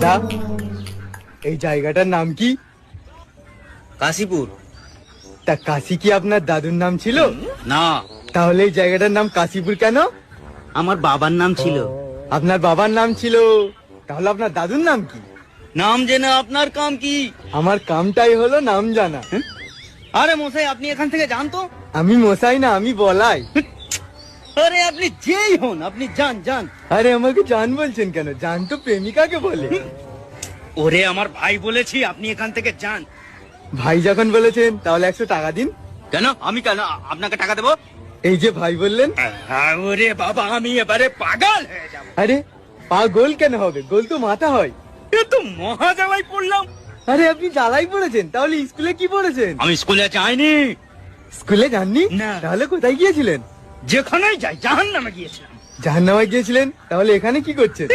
দাদা, এই জায়গাটার নাম কি? কাশীপুর। তা কাশি কি আপনার দাদুর নাম ছিল? না, তাহলে এই জায়গাটার নাম কাশীপুর কেন? আমার বাবার নাম ছিল। আপনার বাবার নাম ছিল, তাহলে আপনার দাদুর নাম কি? নাম জেনে আপনার কাম কি? আমার কামটাই হলো নাম জানা। আরে মশাই, আপনি এখান থেকে যান তো। আমি মশাই না, আমি বলাই। আরে আপনি যেই হন, আপনি যান যান। আরে আমাকে জান বলছেন কেন? জান তো প্রেমিকাকে বলে। ওরে আমার ভাই বলেছি, আপনি এখান থেকে যান। ভাই যখন বলেছেন তাহলে 100 টাকা দিন। কেন? আমি কেন আপনাকে টাকা দেবো? এই যে ভাই বললেন। ওরে বাবা, আমি এবারে পাগল হয়ে যাব। আরে পা গোল কেন হবে? গোল তো মাথা হয়। এ তো মহা জ্বালায় পড়লাম। আরে আপনি জ্বালাই পড়েছেন, তাহলে স্কুলে কি পড়েছেন? আমি স্কুলে যাইনি। স্কুলে যাননি? না। তাহলে কোথায় গিয়েছিলেন? যেখানেই যাই জাহান্নামে গিয়েছিলাম। জাহান্নামে গিয়েছিলেন? তাহলে এখানে কি করছেন?